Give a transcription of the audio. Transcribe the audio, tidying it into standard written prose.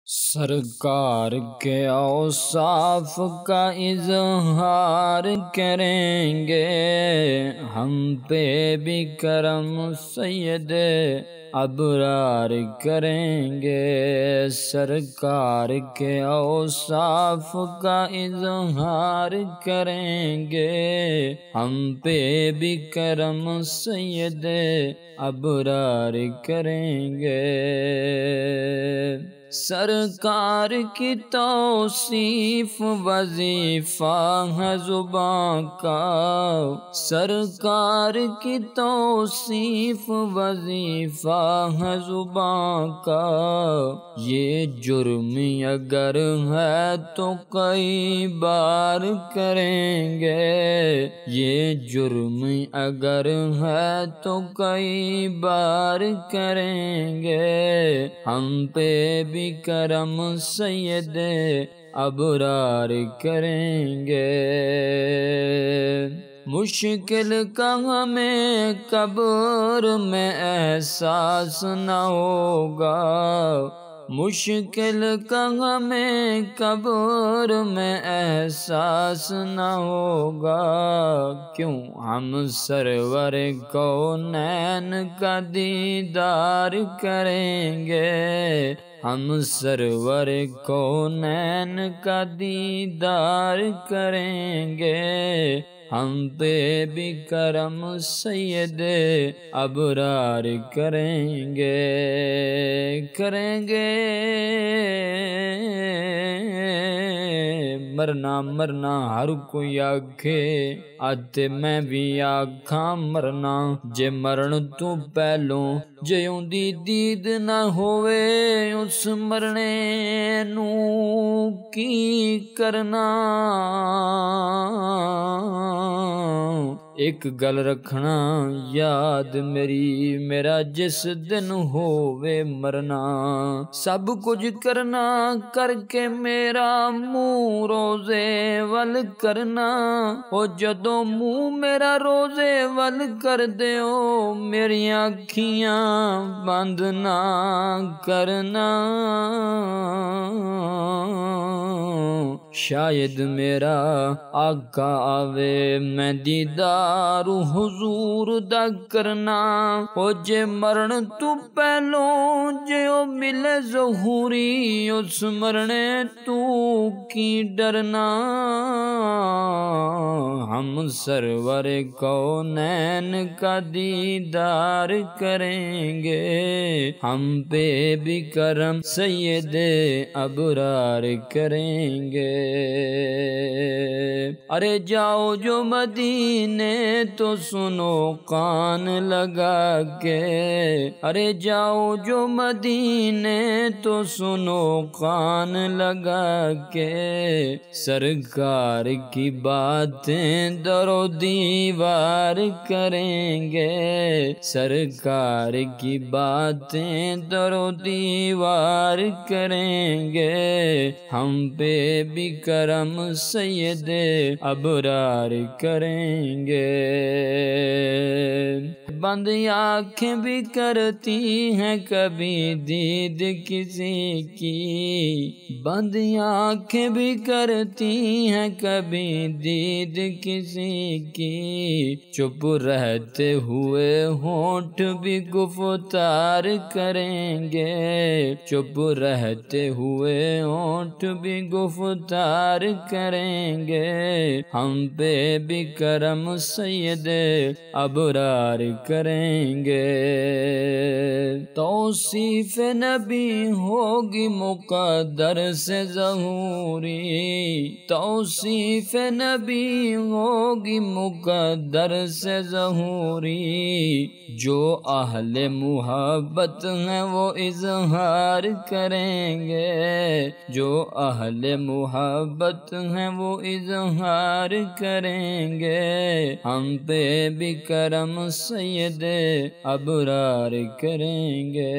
سرکار کے اوصاف کا اظہار کریں گے، ہم پہ بھی کرم سید ابرار کریں گے۔ سرکار کے اوصاف کا اظہار کریں گے، ہم پہ بھی کرم سید ابرار کریں گے۔ سرکار کی توصیف وظیفہ ہے زباں کا، سرکار کی توصیف وظیفہ ہے زباں کا۔ یہ جرم اگر ہے تو کئی بار کریں گے، یہ جرم اگر ہے تو کئی بار کریں گے، ہم پہ بھی کرم سید ابرار کریں گے۔ مشکل کا ہمیں قبر میں احساس نہ ہوگا، مشکل کا ہمیں قبر میں احساس نہ ہوگا، کیوں ہم سرور کونین کا دیدار کریں گے، ہم سرور کونین کا دیدار کریں گے، ہم پہ بھی کرم سید ابرار کریں گے، کریں گے۔ مرنا مرنا ہر کوئی آکھے، آتے میں بھی آکھاں مرنا، جے مرن تو پہلوں جے دی دید نہ ہوئے، اس مرنے نو کی کرنا۔ ایک گل رکھنا یاد میری، میرا جس دن ہووے مرنا، سب کچھ کرنا کر کے میرا منہ روزے ول کرنا، او جدوں منہ میرا روزے ول کر دیو، میری اکھیاں بند نہ کرنا، شاید میرا آقا آوے میں دیدار حضور دا کرنا، او جے مرن تو پہلوں جے او ملے ظہوری، اس مرنے تو کی ڈرنا۔ ہم سرور کونین کا دیدار کریں گے، ہم پہ بھی کرم سید ابرار کریں گے۔ ارے جاؤ جو مدینے تو سنو کان لگا کے، ارے جاؤ جو مدینے تو سنو کان لگا کے، سرکار کی باتیں در و دیوار کریں گے، سرکار کی باتیں در و دیوار کریں گے، ہم پہ بھی کرم سید ابرار کریں گے۔ بند آنکھیں بھی کرتی ہیں کبھی دید کسی کی، بند آنکھیں بھی کرتی ہیں کبھی دید کسی کی، چپ رہتے ہوئے ہونٹ بھی گفتار کریں گے، چپ رہتے ہوئے ہونٹ بھی گفتار کریں گے، ہم پہ بھی کرم سید ابرار کریں گے۔ توصیف نبی ہوگی مقدر سے ظہوری، توصیف نبی ہوگی مقدر سے ظہوری، جو اہل محبت ہیں وہ اظہار کریں گے، جو اہل محبت ہیں وہ اظہار کریں گے، ہم پہ بھی کرم سید ابرار کریں گے۔